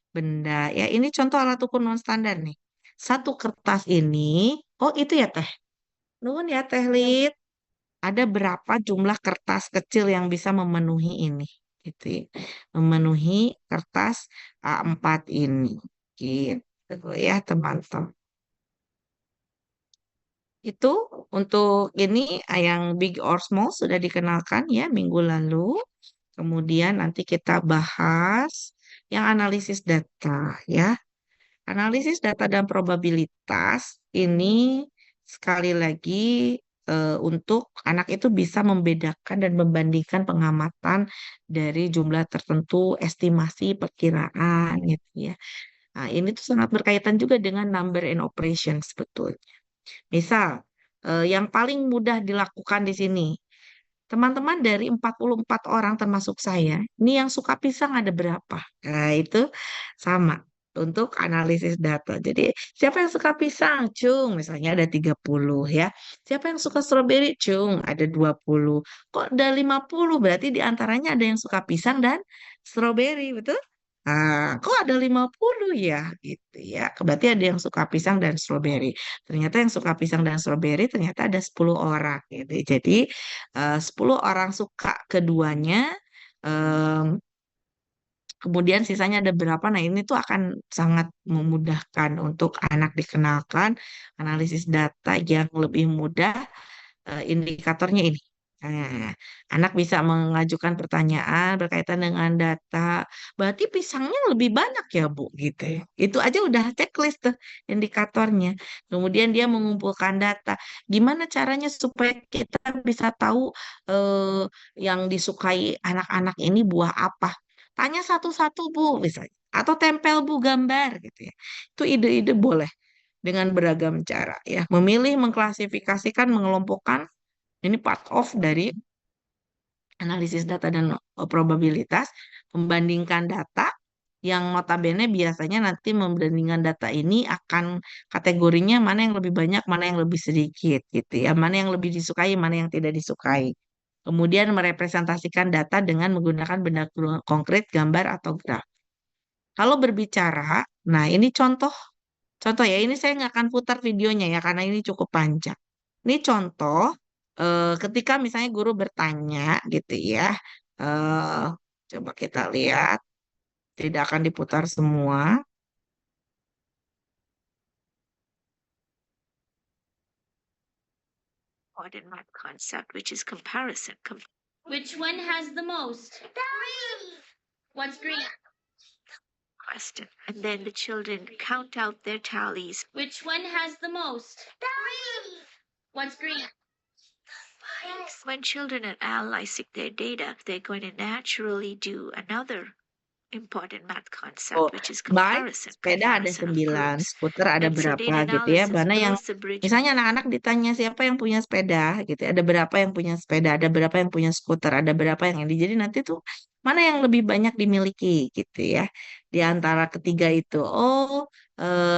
[SPEAKER 1] benda. Ya, ini contoh alat ukur non standar nih. Satu kertas ini, oh itu ya Teh. Nuhun ya Teh Lid. Ada berapa jumlah kertas kecil yang bisa memenuhi ini? Gitu ya. Memenuhi kertas A4 ini. Gitu ya teman-teman. Itu untuk ini yang big or small sudah dikenalkan ya minggu lalu. Kemudian nanti kita bahas yang analisis data ya. Analisis data dan probabilitas ini sekali lagi untuk anak itu bisa membedakan dan membandingkan pengamatan dari jumlah tertentu, estimasi, perkiraan gitu ya. Nah, ini tuh sangat berkaitan juga dengan number and operation sebetulnya. Misal, yang paling mudah dilakukan di sini, teman-teman dari 44 orang termasuk saya, ini yang suka pisang ada berapa? Nah, itu sama. untuk analisis data. Jadi siapa yang suka pisang? Cung, misalnya ada 30 ya. Siapa yang suka stroberi? Cung, ada 20. Kok ada 50? Berarti di antaranya ada yang suka pisang dan stroberi, betul? Ah, kok ada 50 ya? Gitu ya. Berarti ada yang suka pisang dan stroberi. Ternyata yang suka pisang dan stroberi ternyata ada 10 orang gitu. Jadi 10 orang suka keduanya. em, Kemudian sisanya ada berapa? Nah, ini tuh akan sangat memudahkan untuk anak dikenalkan analisis data yang lebih mudah, indikatornya ini. Nah, anak bisa mengajukan pertanyaan berkaitan dengan data. Berarti pisangnya lebih banyak ya, Bu, gitu ya. Itu aja udah checklist tuh indikatornya. Kemudian dia mengumpulkan data. Gimana caranya supaya kita bisa tahu eh, yang disukai anak-anak ini buah apa? Tanya satu-satu, Bu, misalnya. Atau tempel, Bu, gambar gitu ya. Itu ide-ide boleh dengan beragam cara ya. Memilih, mengklasifikasikan, mengelompokkan ini part of dari analisis data dan probabilitas, membandingkan data yang notabene biasanya nanti membandingkan data ini akan kategorinya mana yang lebih banyak, mana yang lebih sedikit gitu ya, mana yang lebih disukai, mana yang tidak disukai. Kemudian merepresentasikan data dengan menggunakan benda konkret, gambar atau graf. Kalau berbicara, nah ini contoh, contoh ya, ini saya nggak akan putar videonya ya karena ini cukup panjang. Ini contoh ketika misalnya guru bertanya gitu ya, eh, coba kita lihat, tidak akan diputar semua.
[SPEAKER 3] Important math concept, which is comparison.
[SPEAKER 5] Which one has the most? Three. What's green?
[SPEAKER 3] Question. And then the children count out their tallies.
[SPEAKER 5] Which one has the most? Three. What's green?
[SPEAKER 3] When children are analyzing their data, they're going to naturally do another important math concept,
[SPEAKER 1] Oh,
[SPEAKER 3] which is
[SPEAKER 1] bike,
[SPEAKER 3] comparison.
[SPEAKER 1] sepeda ada
[SPEAKER 3] Comparison of
[SPEAKER 1] 9,
[SPEAKER 3] groups.
[SPEAKER 1] skuter ada
[SPEAKER 3] And so
[SPEAKER 1] berapa
[SPEAKER 3] data
[SPEAKER 1] gitu ya.
[SPEAKER 3] analysis
[SPEAKER 1] Mana yang
[SPEAKER 3] builds the bridge.
[SPEAKER 1] misalnya anak-anak ditanya siapa yang punya sepeda gitu ya. Ada berapa yang punya sepeda, ada berapa yang punya skuter, ada berapa yang ini. Jadi nanti tuh mana yang lebih banyak dimiliki gitu ya. Di antara ketiga itu. Oh,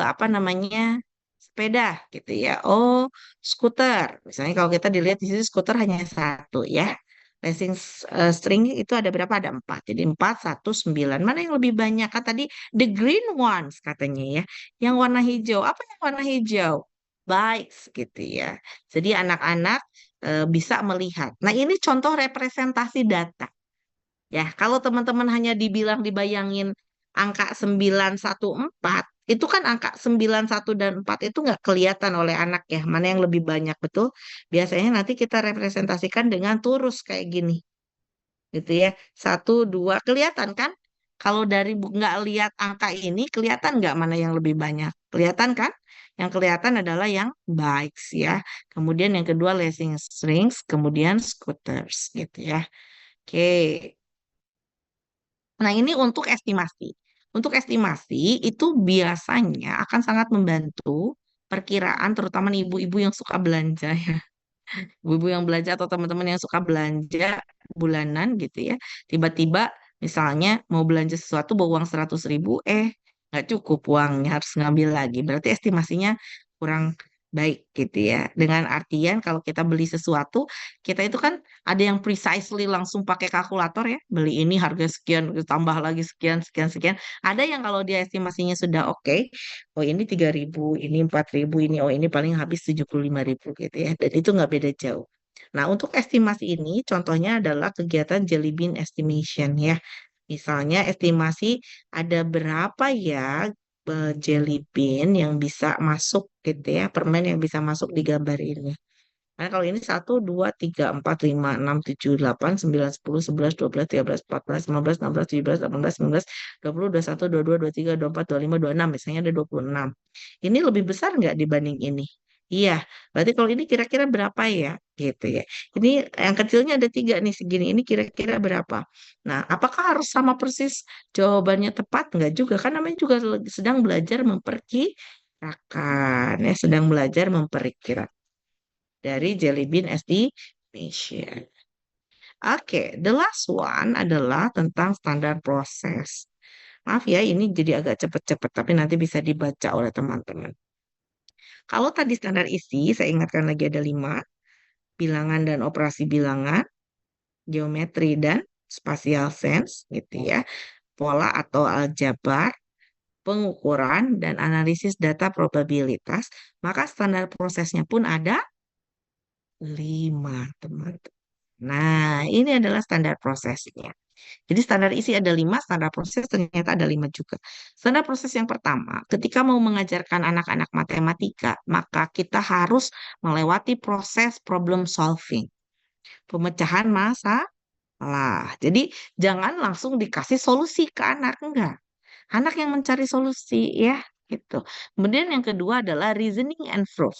[SPEAKER 1] apa namanya? Sepeda gitu ya. Oh, skuter. Misalnya kalau kita dilihat di sini skuter hanya satu ya. Racing string itu ada berapa? Ada 4. Jadi 4, 1, 9. Mana yang lebih banyak? Kan tadi the green ones katanya ya. Yang warna hijau. Apa yang warna hijau? Bikes gitu ya. Jadi anak-anak bisa melihat. Nah ini contoh representasi data. Ya, kalau teman-teman hanya dibilang dibayangin angka 914, itu kan angka 9, 1, dan 4 itu nggak kelihatan oleh anak ya, mana yang lebih banyak, betul? Biasanya nanti kita representasikan dengan turus kayak gini, gitu ya. 1, 2, kelihatan kan? Kalau dari nggak lihat angka ini, kelihatan nggak mana yang lebih banyak? Kelihatan kan? Yang kelihatan adalah yang bikes ya. Kemudian yang kedua racing strings, kemudian scooters gitu ya. Oke. Nah, ini untuk estimasi. Untuk estimasi itu biasanya akan sangat membantu perkiraan terutama nih ibu-ibu yang suka belanja ya. Ibu-ibu yang belanja atau teman-teman yang suka belanja bulanan gitu ya. Tiba-tiba misalnya mau belanja sesuatu bawa uang 100.000, nggak cukup uangnya harus ngambil lagi. Berarti estimasinya kurang baik gitu ya. Dengan artian kalau kita beli sesuatu, kita itu kan ada yang precisely langsung pakai kalkulator ya. Beli ini harga sekian, tambah lagi sekian, sekian, sekian. Ada yang kalau dia estimasinya sudah oke, oh ini 3.000, ini 4.000, ini oh ini paling habis 75.000 gitu ya. Dan itu nggak beda jauh. Nah, untuk estimasi ini contohnya adalah kegiatan Jelly Bean Estimation ya. Misalnya estimasi ada berapa ya jelly bean yang bisa masuk gitu ya, permen yang bisa masuk di gambar ini. Nah, kalau ini 1, 2, 3, 4, 5, 6, 7, 8, 9, 10, 11, 12, 13, 14, 15, 16, 17, 18, 19, 20, 21, 22, 23, 24, 25, 26. Misalnya ada 26. Ini lebih besar nggak dibanding ini? Iya, berarti kalau ini kira-kira berapa ya? Gitu ya. Ini yang kecilnya ada 3 nih segini. Ini kira-kira berapa? Nah, apakah harus sama persis jawabannya tepat? Nggak juga. Kan namanya juga sedang belajar memperkirakan. Ya, sedang belajar memperkirakan dari Jelly Bean Estimation. Oke, the last one adalah tentang standar proses. Maaf ya, ini jadi agak cepet-cepet, tapi nanti bisa dibaca oleh teman-teman. Kalau tadi standar isi, saya ingatkan lagi ada 5, bilangan dan operasi bilangan, geometri dan spatial sense, gitu ya, pola atau aljabar, pengukuran, dan analisis data probabilitas, maka standar prosesnya pun ada 5, teman-teman. Nah, ini adalah standar prosesnya. Jadi standar isi ada 5, standar proses ternyata ada 5 juga. Standar proses yang pertama, ketika mau mengajarkan anak-anak matematika, maka kita harus melewati proses problem solving, pemecahan masalah. Jadi jangan langsung dikasih solusi ke anak, enggak. Anak yang mencari solusi ya, gitu. Kemudian yang kedua adalah reasoning and proof.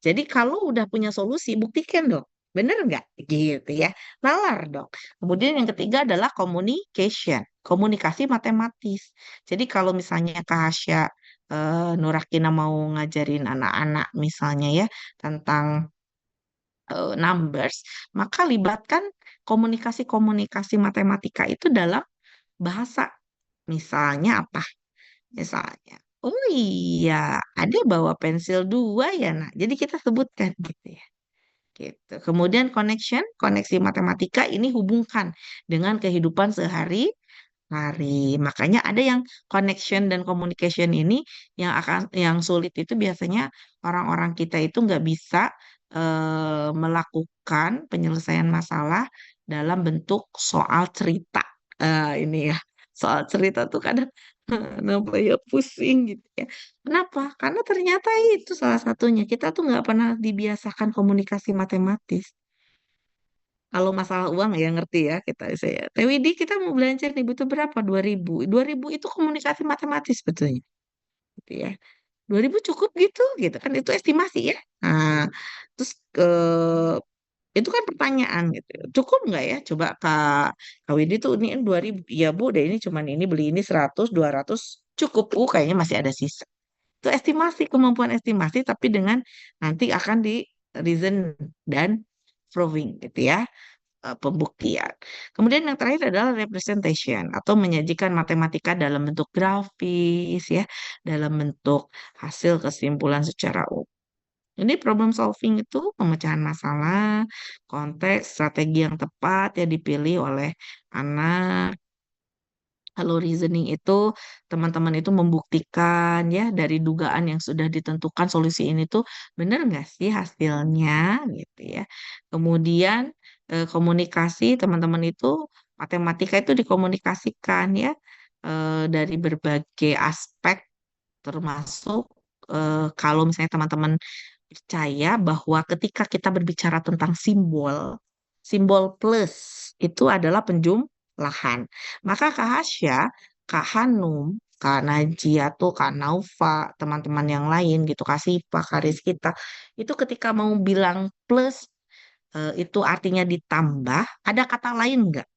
[SPEAKER 1] Jadi kalau udah punya solusi, buktikan dong. Bener nggak? Gitu ya. Nalar dong. Kemudian yang ketiga adalah communication. Komunikasi matematis. Jadi kalau misalnya Kak Hasya Nurakina mau ngajarin anak-anak misalnya ya tentang numbers, maka libatkan komunikasi-komunikasi matematika itu dalam bahasa. Misalnya apa? Misalnya, oh iya, ada bawa pensil 2 ya, nak. Jadi kita sebutkan gitu ya. Gitu. Kemudian koneksi matematika ini hubungkan dengan kehidupan sehari-hari. Makanya ada yang connection dan communication ini yang sulit itu biasanya orang-orang kita itu nggak bisa melakukan penyelesaian masalah dalam bentuk soal cerita. Ini ya, soal cerita tuh kadang kenapa ya pusing gitu ya. Kenapa? Karena ternyata itu salah satunya. Kita tuh nggak pernah dibiasakan komunikasi matematis. Kalau masalah uang ya ngerti ya kita saya. TWD kita mau belanja nih butuh berapa? 2.000. 2.000 itu komunikasi matematis betulnya. Gitu ya. 2.000 cukup gitu kan itu estimasi ya. Nah, terus itu kan pertanyaan gitu. Cukup nggak ya? Coba Kak Widi tuh ini 2.000. Ya Bu, deh ini cuman ini beli ini 100, 200 cukup. Kayaknya masih ada sisa. Itu estimasi, kemampuan estimasi tapi dengan nanti akan di reason dan proving gitu ya, pembuktian. Kemudian yang terakhir adalah representation atau menyajikan matematika dalam bentuk grafis ya, dalam bentuk hasil kesimpulan secara umum. Ini problem solving itu pemecahan masalah, konteks, strategi yang tepat ya dipilih oleh anak. Kalau reasoning itu teman-teman itu membuktikan ya dari dugaan yang sudah ditentukan solusi ini tuh benar nggak sih hasilnya gitu ya. Kemudian komunikasi teman-teman itu matematika itu dikomunikasikan ya dari berbagai aspek termasuk kalau misalnya teman-teman percaya bahwa ketika kita berbicara tentang simbol, simbol plus itu adalah penjumlahan. Maka Kak Hasya, Kak Hanum, Kak Najia tuh, Kak Naufa, teman-teman yang lain gitu, Kak Sipa, Kak Rizkita, itu ketika mau bilang plus itu artinya ditambah, ada kata lain nggak?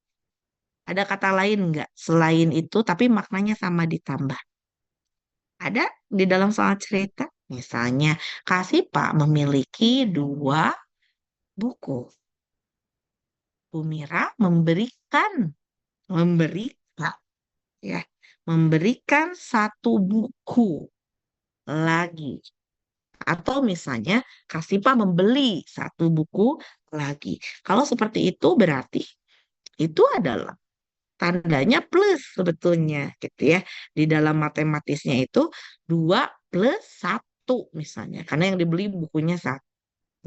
[SPEAKER 1] Ada kata lain nggak selain itu, tapi maknanya sama ditambah? Ada di dalam soal cerita. Misalnya, Kak Sipa memiliki 2 buku. Bu Mira memberikan, ya, memberikan 1 buku lagi. Atau misalnya Kak Sipa membeli 1 buku lagi. Kalau seperti itu berarti itu adalah tandanya plus sebetulnya gitu ya. Di dalam matematisnya itu 2 plus 1 misalnya. Karena yang dibeli bukunya 1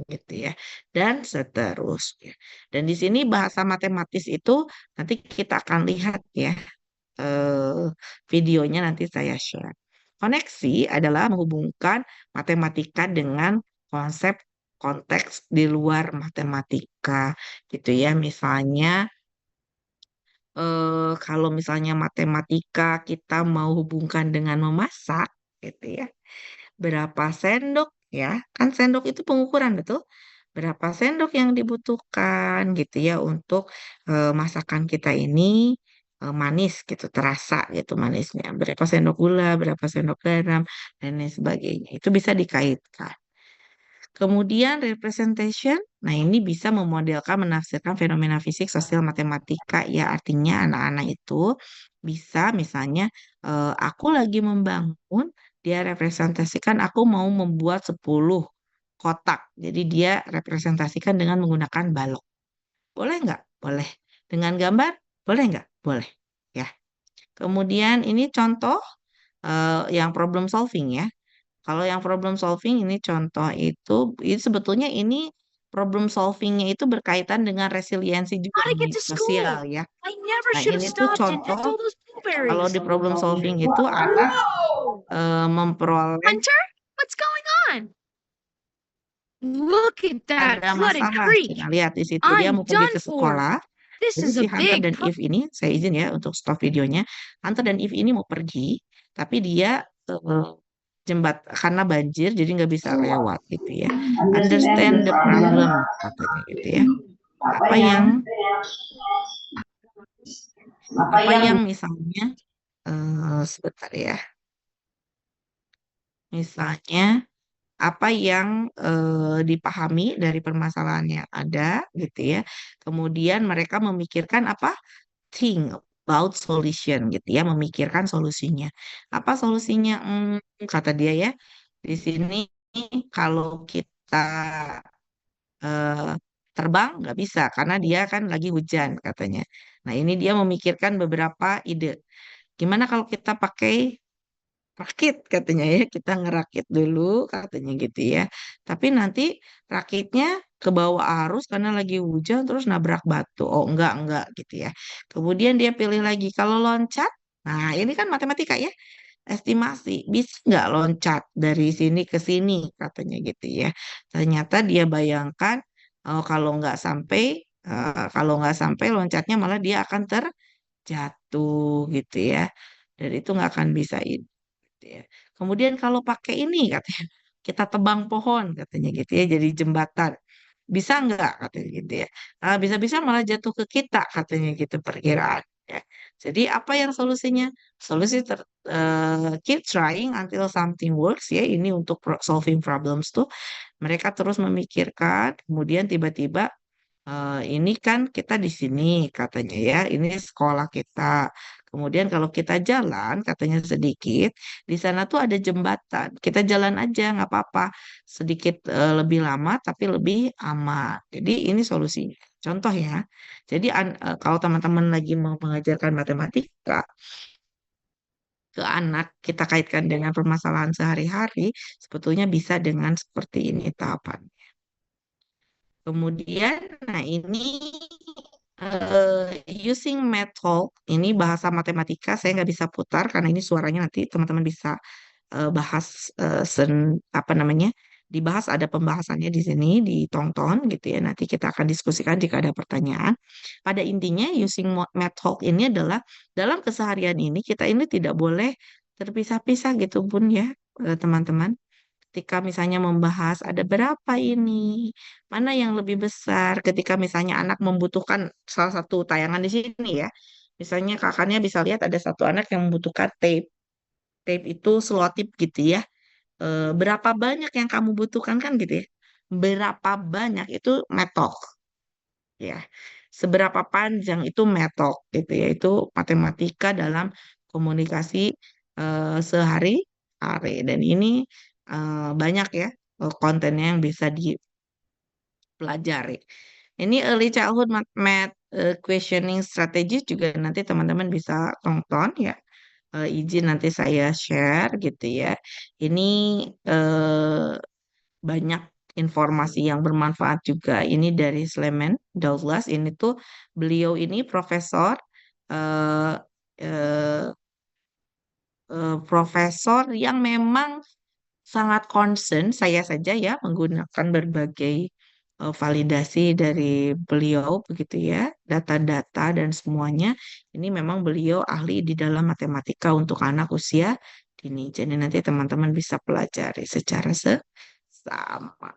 [SPEAKER 1] gitu ya. Dan seterusnya. Dan di sini bahasa matematis itu nanti kita akan lihat ya. Videonya nanti saya share. Koneksi adalah menghubungkan matematika dengan konsep konteks di luar matematika gitu ya. Misalnya kalau misalnya matematika kita mau hubungkan dengan memasak gitu ya. Berapa sendok ya? Kan sendok itu pengukuran betul. Berapa sendok yang dibutuhkan gitu ya untuk masakan kita ini manis gitu, terasa gitu manisnya. Berapa sendok gula, berapa sendok garam dan lain sebagainya. Itu bisa dikaitkan. Kemudian representation, nah ini bisa memodelkan, menafsirkan fenomena fisik, sosial, matematika. Ya artinya anak-anak itu bisa misalnya aku lagi membangun, dia representasikan aku mau membuat 10 kotak. Jadi dia representasikan dengan menggunakan balok. Boleh nggak? Boleh. Dengan gambar? Boleh nggak? Boleh. Ya. Kemudian ini contoh yang problem solving ya. Kalau yang problem solving ini contoh itu sebetulnya ini problem solvingnya itu berkaitan dengan resiliensi juga
[SPEAKER 3] Gotta get
[SPEAKER 1] di
[SPEAKER 3] to
[SPEAKER 1] sosial
[SPEAKER 3] school.
[SPEAKER 1] ya.
[SPEAKER 3] I never
[SPEAKER 1] Nah
[SPEAKER 3] should have
[SPEAKER 1] ini tuh
[SPEAKER 3] stopped and picked
[SPEAKER 1] contoh
[SPEAKER 3] all those
[SPEAKER 1] kalau
[SPEAKER 3] blueberries.
[SPEAKER 1] di problem solving itu anak memperoleh
[SPEAKER 3] Hunter, what's going on? Look at that
[SPEAKER 1] ada
[SPEAKER 3] flooded
[SPEAKER 1] masalah.
[SPEAKER 3] creek.
[SPEAKER 1] Nah, lihat di situ dia
[SPEAKER 3] I'm
[SPEAKER 1] mau pergi
[SPEAKER 3] done
[SPEAKER 1] ke
[SPEAKER 3] for.
[SPEAKER 1] sekolah.
[SPEAKER 3] This
[SPEAKER 1] Jadi
[SPEAKER 3] is
[SPEAKER 1] si
[SPEAKER 3] a
[SPEAKER 1] Hunter
[SPEAKER 3] big
[SPEAKER 1] dan Eve ini, saya izin ya untuk stop videonya. Hunter dan Eve ini mau pergi, tapi dia karena banjir, jadi nggak bisa lewat gitu ya. Understand the problem katanya gitu ya. Apa yang misalnya sebentar ya. Misalnya apa yang dipahami dari permasalahan yang ada gitu ya. Kemudian mereka memikirkan apa? Think about solution gitu ya, memikirkan solusinya. Apa solusinya? Kata dia ya, di sini kalau kita eh, terbang nggak bisa karena dia kan lagi hujan katanya. Nah ini dia memikirkan beberapa ide. Gimana kalau kita pakai rakit katanya ya, kita ngerakit dulu katanya gitu ya. Tapi nanti rakitnya ke bawah arus karena lagi hujan terus nabrak batu. Oh enggak gitu ya. Kemudian dia pilih lagi kalau loncat. Nah ini kan matematika ya, estimasi bisa nggak loncat dari sini ke sini katanya gitu ya. Ternyata dia bayangkan kalau nggak sampai loncatnya malah dia akan terjatuh gitu ya. Dan itu nggak akan bisa gitu ya. Kemudian kalau pakai ini katanya kita tebang pohon katanya gitu ya jadi jembatan. Bisa nggak katanya gitu ya. Nah, bisa-bisa malah jatuh ke kita katanya gitu perkiraan ya. Jadi apa yang solusinya? Solusi keep trying until something works ya. Ini untuk solving problems tuh mereka terus memikirkan, kemudian tiba-tiba ini kan kita di sini katanya ya, ini sekolah kita. Kemudian kalau kita jalan, katanya sedikit, di sana tuh ada jembatan. Kita jalan aja, nggak apa-apa. Sedikit lebih lama, tapi lebih aman. Jadi ini solusinya. Contoh ya. Jadi kalau teman-teman lagi mau mengajarkan matematika ke anak, kita kaitkan dengan permasalahan sehari-hari, sebetulnya bisa dengan seperti ini tahapan. Kemudian, nah ini using method, ini bahasa matematika, saya nggak bisa putar karena ini suaranya nanti teman-teman bisa bahas apa namanya, dibahas ada pembahasannya di sini, ditonton gitu ya. Nanti kita akan diskusikan jika ada pertanyaan. Pada intinya, using method ini adalah dalam keseharian ini kita ini tidak boleh terpisah-pisah gitu pun ya, teman-teman. Ketika misalnya membahas ada berapa ini, mana yang lebih besar, ketika misalnya anak membutuhkan salah satu tayangan di sini ya, misalnya kakaknya bisa lihat ada satu anak yang membutuhkan tape, tape itu selotip gitu ya. Berapa banyak yang kamu butuhkan kan gitu ya, berapa banyak itu metok ya, seberapa panjang itu metok gitu ya, itu matematika dalam komunikasi sehari-hari dan ini banyak ya kontennya yang bisa dipelajari. Ini early childhood math questioning strategies juga nanti teman-teman bisa tonton ya. Izin nanti saya share gitu ya. Ini eh, banyak informasi yang bermanfaat juga. Ini dari Sleman Douglas. Ini tuh beliau ini eh, eh, profesor yang memang sangat concern, saya saja ya menggunakan berbagai validasi dari beliau begitu ya, data-data dan semuanya. Ini memang beliau ahli di dalam matematika untuk anak usia dini. Jadi nanti teman-teman bisa pelajari secara sama.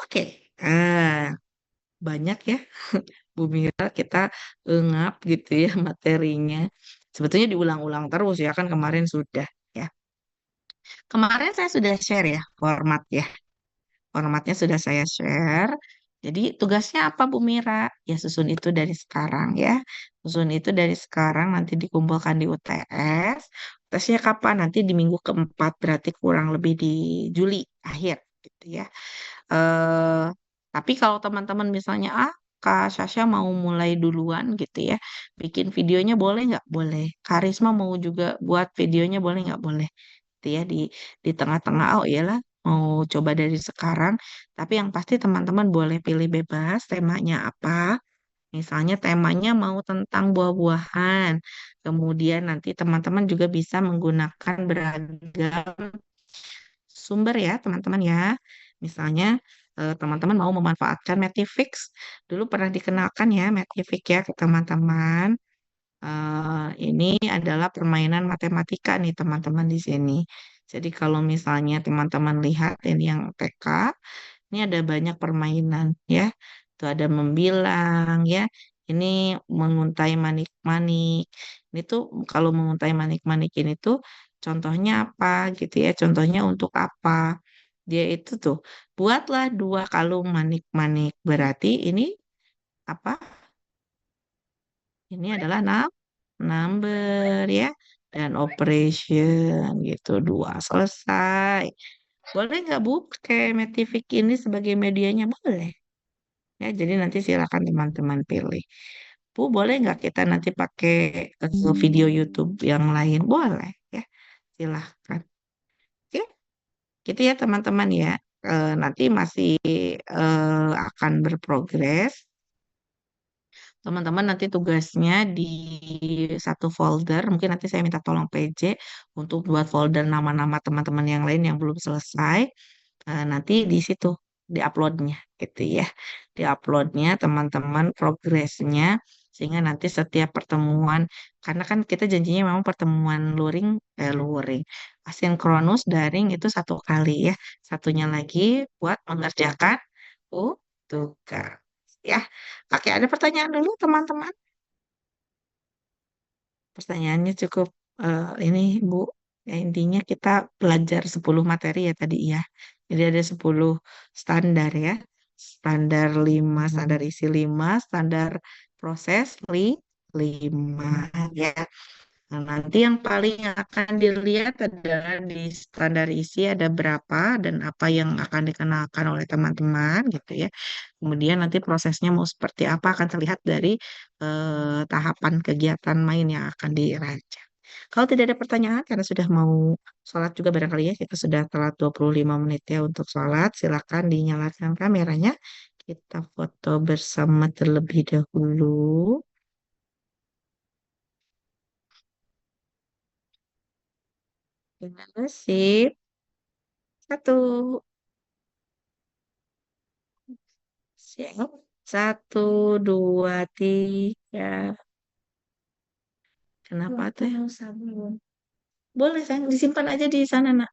[SPEAKER 1] Oke, banyak ya Bu Mira kita ngap gitu ya materinya. Sebetulnya diulang-ulang terus ya kan kemarin sudah ya. Kemarin saya sudah share ya format ya. Formatnya sudah saya share. Jadi tugasnya apa Bu Mira? Ya susun itu dari sekarang ya. Susun itu dari sekarang nanti dikumpulkan di UTS. UTS-nya kapan? Nanti di minggu keempat berarti kurang lebih di Juli akhir gitu ya. Eh, tapi kalau teman-teman misalnya Kak Sasha mau mulai duluan gitu ya, bikin videonya boleh nggak? Boleh. Karisma mau juga buat videonya boleh nggak? Boleh. Gitu ya di tengah-tengah. Oh iyalah, mau coba dari sekarang. Tapi yang pasti teman-teman boleh pilih bebas temanya apa. Misalnya temanya mau tentang buah-buahan. Kemudian nanti teman-teman juga bisa menggunakan beragam sumber ya teman-teman ya. Misalnya teman-teman mau memanfaatkan Mathifix. Dulu pernah dikenalkan ya Mathifix ya ke teman-teman. Ini adalah permainan matematika nih teman-teman di sini. Jadi kalau misalnya teman-teman lihat ini yang TK, ini ada banyak permainan ya. Itu ada membilang ya. Ini menguntai manik-manik. Ini tuh kalau menguntai manik-manik ini tuh contohnya apa gitu ya. Contohnya untuk apa? Dia itu tuh buatlah dua kalung manik-manik. Berarti ini apa? Ini adalah number ya dan operation gitu dua selesai. Boleh nggak Bu pakai Metific ini sebagai medianya? Boleh ya. Jadi nanti silakan teman-teman pilih. Bu boleh nggak kita nanti pakai video YouTube yang lain? Boleh ya. Silahkan. Oke, gitu ya teman-teman ya. Nanti masih akan berprogres. Teman-teman nanti tugasnya di satu folder, mungkin nanti saya minta tolong PJ untuk buat folder nama-nama teman-teman yang lain yang belum selesai. Nanti di situ di-uploadnya gitu ya. Di-uploadnya teman-teman progresnya sehingga nanti setiap pertemuan, karena kan kita janjinya memang pertemuan luring, asinkronus daring itu satu kali ya. Satunya lagi buat mengerjakan tugas. Ya, oke, ada pertanyaan dulu teman-teman. Pertanyaannya cukup ini Bu. Ya, intinya kita belajar 10 materi ya tadi ya. Jadi ada 10 standar ya. Standar 5, standar isi 5, standar proses 5 ya. Nah, nanti yang paling akan dilihat adalah di standar isi ada berapa dan apa yang akan dikenalkan oleh teman-teman gitu ya. Kemudian nanti prosesnya mau seperti apa akan terlihat dari tahapan kegiatan main yang akan dirancang. Kalau tidak ada pertanyaan karena sudah mau sholat juga barangkali ya, kita sudah telat 25 menit ya untuk sholat. Silakan dinyalakan kameranya. Kita foto bersama terlebih dahulu. Terima kasih. Satu. Siap. Satu, dua, tiga. Kenapa tuh? Boleh sayang, disimpan aja di sana nak.